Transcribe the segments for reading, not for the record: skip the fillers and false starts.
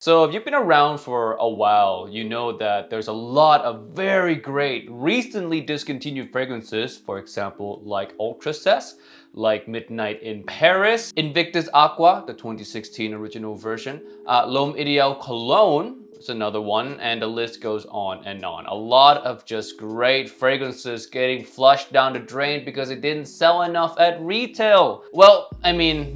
So if you've been around for a while, you know that there's a lot of very great recently discontinued fragrances, for example, like Ultra Cess, like Midnight in Paris, Invictus Aqua, the 2016 original version, L'Homme Ideal Cologne is another one, and the list goes on and on. A lot of just great fragrances getting flushed down the drain because it didn't sell enough at retail. Well, I mean,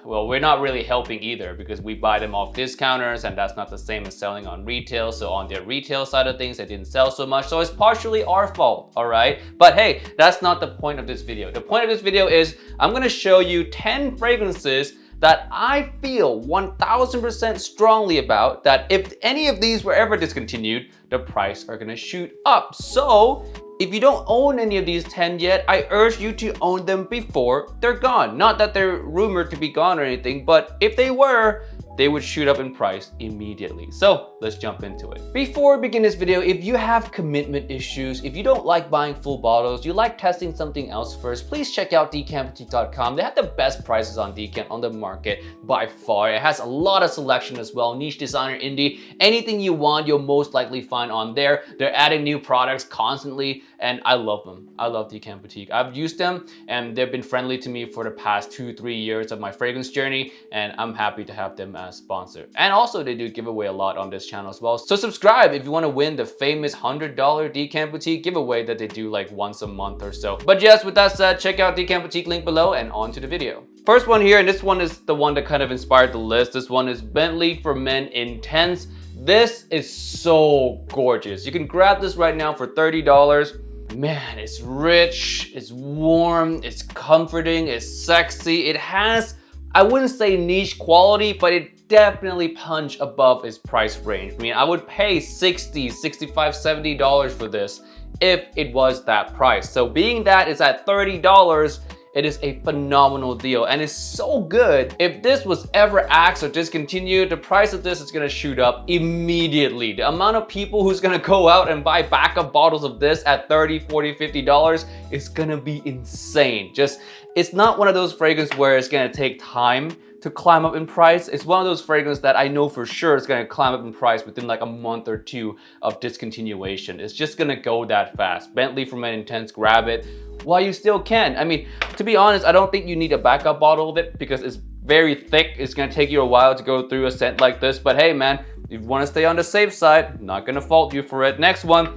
we're not really helping either because we buy them off discounters and that's not the same as selling on retail. So on their retail side of things, they didn't sell so much. So it's partially our fault, all right? But hey, that's not the point of this video. The point of this video is I'm gonna show you 10 fragrances that I feel 1000% strongly about, that if any of these were ever discontinued, the price are gonna shoot up. So if you don't own any of these 10 yet, I urge you to own them before they're gone. Not that they're rumored to be gone or anything, but if they were, they would shoot up in price immediately. So let's jump into it. Before we begin this video, if you have commitment issues, if you don't like buying full bottles, you like testing something else first, please check out DECANTS.com. They have the best prices on decant on the market by far. It has a lot of selection as well, niche, designer, indie, anything you want, you'll most likely find on there. They're adding new products constantly, and I love them. I love Decant Boutique. I've used them, and they've been friendly to me for the past 2-3 years of my fragrance journey, and I'm happy to have them as sponsor. And also they do give away a lot on this channel as well. So subscribe if you want to win the famous $100 Decant Boutique giveaway that they do like once a month or so. But yes, with that said, check out Decant Boutique link below and on to the video. First one here, and this one is the one that kind of inspired the list. This one is Bentley for Men Intense. This is so gorgeous. You can grab this right now for $30. Man, it's rich, it's warm, it's comforting, it's sexy. It has, I wouldn't say niche quality, but it definitely punch above its price range. I mean, I would pay $60, $65, $70 for this if it was that price. So being that it's at $30, it is a phenomenal deal, and it's so good. If this was ever axed or discontinued, the price of this is gonna shoot up immediately. The amount of people who's gonna go out and buy backup bottles of this at $30, $40, $50 is gonna be insane. Just, it's not one of those fragrances where it's gonna take time to climb up in price. It's one of those fragrances that I know for sure is gonna climb up in price within like a month or two of discontinuation. It's just gonna go that fast. Bentley for Men Intense, grab it while you still can. I mean, to be honest, I don't think you need a backup bottle of it because it's very thick. It's gonna take you a while to go through a scent like this, but hey man, if you wanna stay on the safe side, I'm not gonna fault you for it. Next one,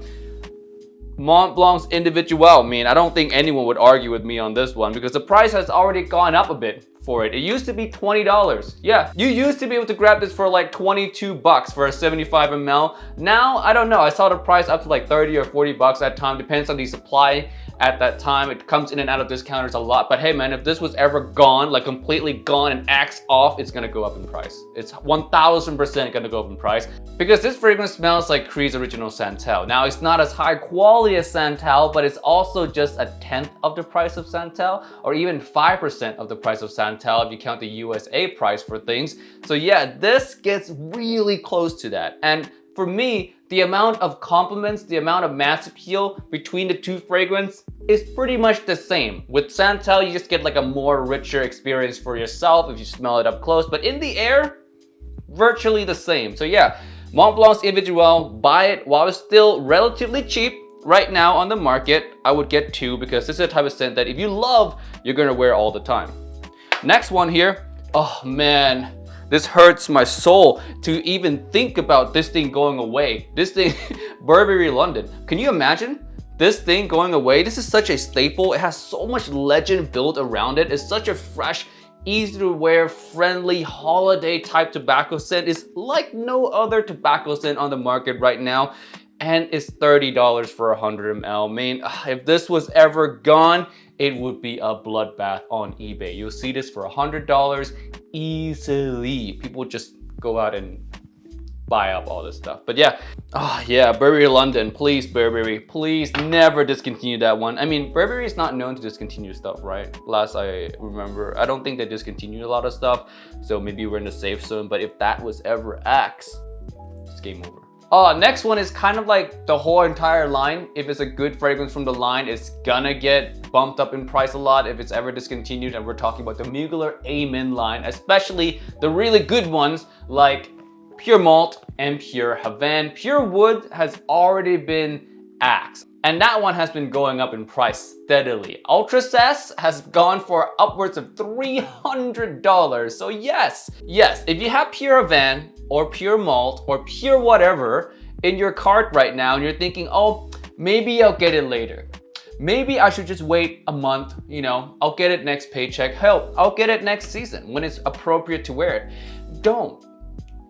Mont Blanc's Individuel. I mean, I don't think anyone would argue with me on this one because the price has already gone up a bit for it. It used to be $20. Yeah, you used to be able to grab this for like 22 bucks for a 75 ml. Now, I don't know. I saw the price up to like 30 or 40 bucks at time. Depends on the supply at that time. It comes in and out of discounters a lot. But hey man, if this was ever gone, like completely gone and axed off, it's gonna go up in price. It's 1000% gonna go up in price because this fragrance smells like Creed's original Santal. Now, it's not as high quality as Santal, but it's also just a tenth of the price of Santal, or even 5% of the price of Santal if you count the USA price for things. So yeah, this gets really close to that. And for me, the amount of compliments, the amount of mass appeal between the two fragrances is pretty much the same. With Santal, you just get like a more richer experience for yourself if you smell it up close, but in the air, virtually the same. So yeah, Mont Blanc's Individuel, buy it while it's still relatively cheap. Right now on the market, I would get 2 because this is a type of scent that if you love, you're gonna wear all the time. Next one here, oh man, this hurts my soul to even think about this thing going away. This thing, Burberry London. Can you imagine this thing going away? This is such a staple. It has so much legend built around it. It's such a fresh, easy to wear, friendly, holiday type tobacco scent. It's like no other tobacco scent on the market right now. And it's $30 for 100 ml. I mean, if this was ever gone, it would be a bloodbath on eBay. You'll see this for $100 easily. People just go out and buy up all this stuff. But yeah, oh yeah, Burberry London, please Burberry, please never discontinue that one. I mean, Burberry is not known to discontinue stuff, right? Last I remember, I don't think they discontinued a lot of stuff. So maybe we're in the safe zone, but if that was ever axed, it's game over. Next one is kind of like the whole entire line. If it's a good fragrance from the line, it's gonna get bumped up in price a lot if it's ever discontinued, and we're talking about the Muerle Amen line, especially the really good ones like pure malt and pure Havana. Pure wood has already been axed, and that one has been going up in price steadily. Ultra Cess has gone for upwards of $300. So yes, if you have pure Havana or pure malt or pure whatever in your cart right now and you're thinking, oh, maybe I'll get it later. Maybe I should just wait a month, you know, I'll get it next paycheck. Hell, I'll get it next season when it's appropriate to wear it. Don't.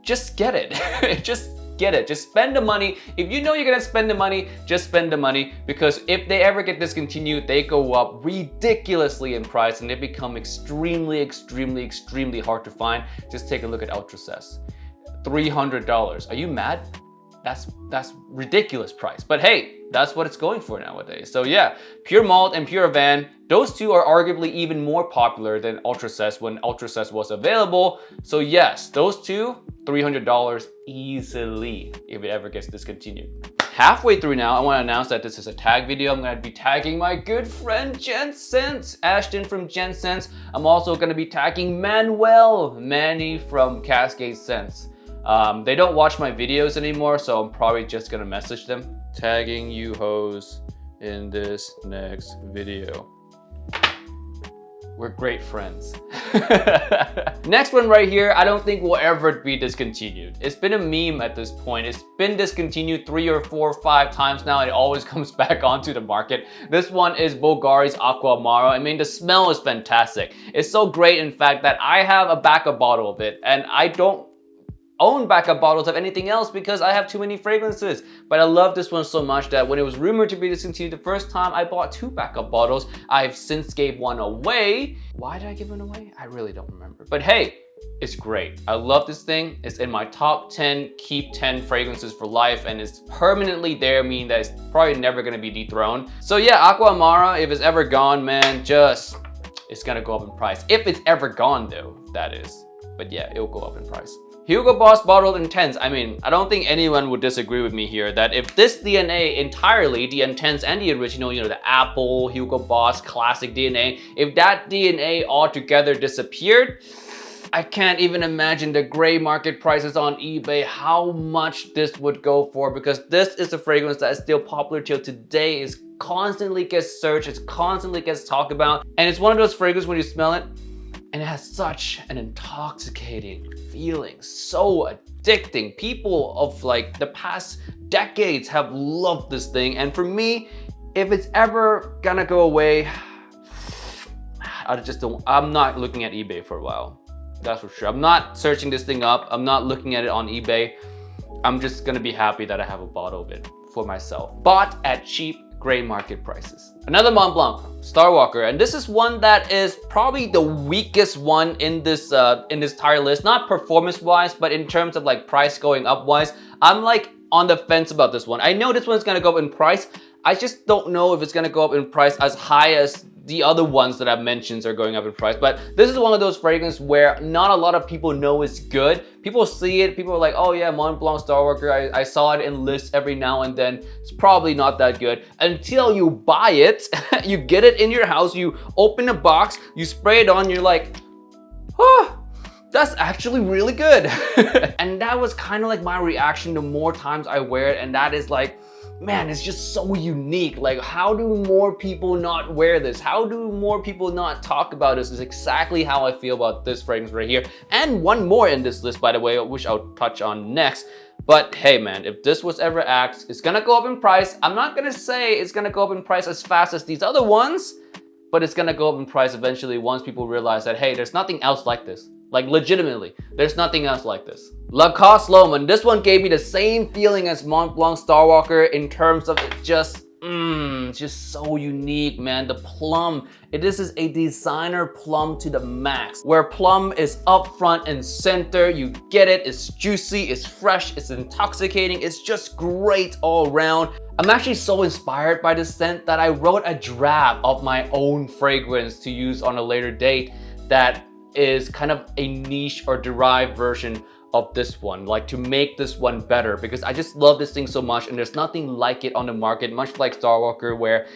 Just get it. Just get it. Just spend the money. If you know you're gonna spend the money, just spend the money, because if they ever get discontinued, they go up ridiculously in price and they become extremely hard to find. Just take a look at Ultra Cess. $300. Are you mad? That's ridiculous price. But hey, that's what it's going for nowadays. So yeah, pure malt and pure Havana, those two are arguably even more popular than Ultra Cess when Ultra Cess was available. So yes, those two, $300 easily if it ever gets discontinued. Halfway through now, I want to announce that this is a tag video. I'm going to be tagging my good friend Jensense, Ashton from Jensense. I'm also going to be tagging Manny from Cascade Sense. They don't watch my videos anymore, so I'm probably just gonna message them. Tagging you hoes in this next video. We're great friends. Next one right here, I don't think will ever be discontinued. It's been a meme at this point. It's been discontinued 3 or 4 or 5 times now, and it always comes back onto the market. This one is Bulgari's Aqua Amara. I mean, the smell is fantastic. It's so great, in fact, that I have a backup bottle of it, and I don't own backup bottles of anything else because I have too many fragrances. But I love this one so much that when it was rumored to be discontinued the first time, I bought 2 backup bottles. I've since gave one away. Why did I give one away? I really don't remember. But hey, it's great. I love this thing. It's in my top 10 keep 10 fragrances for life, and it's permanently there, meaning that it's probably never gonna be dethroned. So yeah, Aqua Amara, if it's ever gone, man, it's gonna go up in price. If it's ever gone though, that is. But yeah, it'll go up in price. Hugo Boss Bottled Intense. I mean, I don't think anyone would disagree with me here that if this DNA entirely, the Intense and the original, you know, the Apple, Hugo Boss, classic DNA, if that DNA altogether disappeared, I can't even imagine the gray market prices on eBay, how much this would go for, because this is a fragrance that is still popular till today. It constantly gets searched, it constantly gets talked about, and it's one of those fragrances when you smell it, and it has such an intoxicating feeling, so addicting. People of like the past decades have loved this thing, and for me, if it's ever gonna go away, I'm not looking at eBay for a while. That's for sure. I'm not searching this thing up. I'm not looking at it on eBay. I'm just gonna be happy that I have a bottle of it for myself. Bought at cheap gray market prices. Another Mont Blanc, Starwalker, and this is one that is probably the weakest one in this entire list, not performance-wise, but in terms of like price going up-wise. I'm like on the fence about this one. I know this one's gonna go up in price. I just don't know if it's gonna go up in price as high as the other ones that I've mentioned are going up in price. But this is one of those fragrances where not a lot of people know it's good. People see it, people are like, oh yeah, Mont Blanc Starwalker, I saw it in lists every now and then. It's probably not that good until you buy it. You get it in your house, you open a box, you spray it on, you're like, oh, that's actually really good. And that was kind of like my reaction the more times I wear it, and that is like, man, it's just so unique. Like, how do more people not wear this? How do more people not talk about this? Is exactly how I feel about this fragrance right here. And one more in this list, by the way, which I'll touch on next. But hey man, if this was ever axed, it's gonna go up in price. I'm not gonna say it's gonna go up in price as fast as these other ones, but it's gonna go up in price eventually once people realize that, hey, there's nothing else like this. Like legitimately, there's nothing else like this. Lacoste Loman, this one gave me the same feeling as Mont Blanc Starwalker in terms of it just so unique, man. The plum, this is a designer plum to the max, where plum is up front and center. You get it, it's juicy, it's fresh, it's intoxicating, it's just great all around. I'm actually so inspired by this scent that I wrote a draft of my own fragrance to use on a later date that is kind of a niche or derived version of this one, like to make this one better, because I just love this thing so much and there's nothing like it on the market, much like Starwalker, where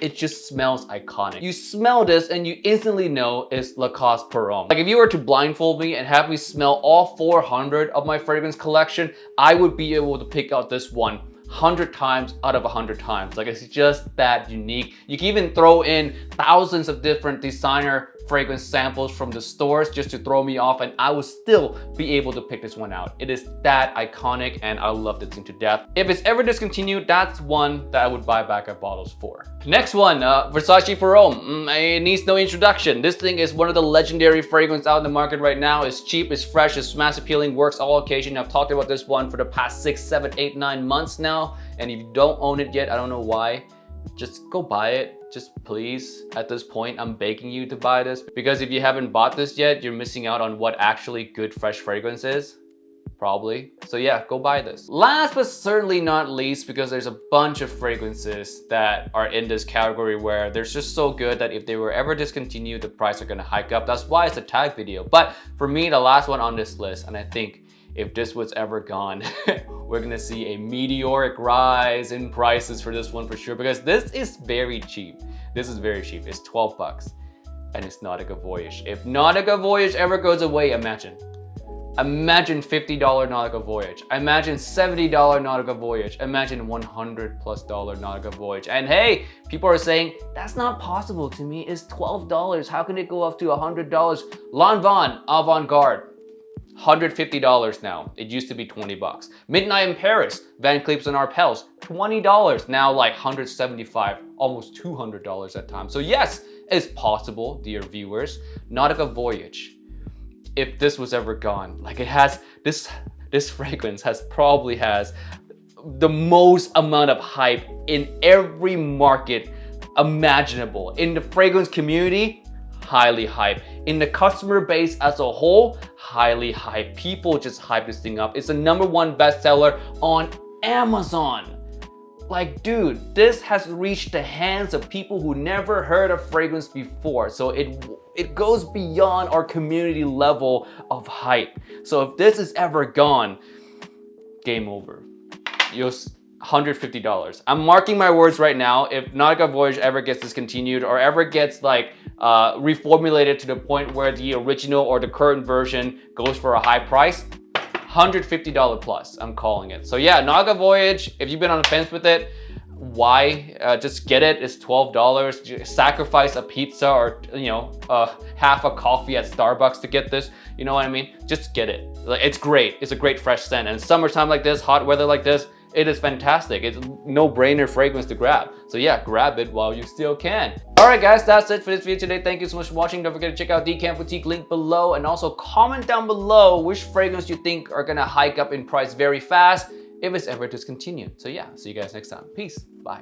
it just smells iconic. You smell this and you instantly know it's Lacoste Pour Homme. Like if you were to blindfold me and have me smell all 400 of my fragrance collection, I would be able to pick out this one 100 times out of 100 times. Like it's just that unique. You can even throw in thousands of different designer fragrance samples from the stores just to throw me off and I will still be able to pick this one out. It is that iconic and I love this thing to death. If it's ever discontinued, that's one that I would buy backup bottles for. Next one, Versace Pour Homme. It needs no introduction. This thing is one of the legendary fragrances out in the market right now. It's cheap, it's fresh, it's mass appealing, works all occasion. I've talked about this one for the past 6, 7, 8, 9 months now. And if you don't own it yet, I don't know why, just go buy it. Just please, at this point, I'm begging you to buy this because if you haven't bought this yet, you're missing out on what actually good fresh fragrance is. Probably. So yeah, go buy this. Last but certainly not least, because there's a bunch of fragrances that are in this category where they're just so good that if they were ever discontinued, the price are gonna hike up. That's why it's a tag video. But for me, the last one on this list, and I think if this was ever gone, we're gonna see a meteoric rise in prices for this one for sure, because this is very cheap. This is very cheap. It's 12 bucks and it's Nautical Voyage. If Nautical Voyage ever goes away, imagine $50 Nautical Voyage. Imagine $70 Nautical Voyage. Imagine $100+ Nautical Voyage. And hey, people are saying, that's not possible to me. It's $12. How can it go up to $100? Lanvin Avant-Garde. $150 now. It used to be 20 bucks. Midnight in Paris, Van Cleef's and Arpels, $20. Now like 175, almost $200 at times. So yes, it's possible, dear viewers. Nautical Voyage, if this was ever gone, like it has, this fragrance probably has the most amount of hype in every market imaginable. In the fragrance community, highly hype. In the customer base as a whole, highly hype. People just hype this thing up. It's the #1 bestseller on Amazon. Like, dude, this has reached the hands of people who never heard of fragrance before. So it goes beyond our community level of hype. So if this is ever gone, game over. $150. I'm marking my words right now. If Nautical Voyage ever gets discontinued or ever gets like reformulated to the point where the original or the current version goes for a high price, $150 plus, I'm calling it. So yeah, Nautical Voyage, if you've been on the fence with it, why? Just get it. It's $12. Sacrifice a pizza or half a coffee at Starbucks to get this. You know what I mean? Just get it. Like, it's great. It's a great fresh scent. And summertime like this, hot weather like this, it is fantastic. It's no-brainer fragrance to grab. So yeah, grab it while you still can. Alright guys, that's it for this video today. Thank you so much for watching. Don't forget to check out Decant Boutique, link below, and also comment down below which fragrance you think are gonna hike up in price very fast if it's ever discontinued. So yeah, see you guys next time. Peace. Bye.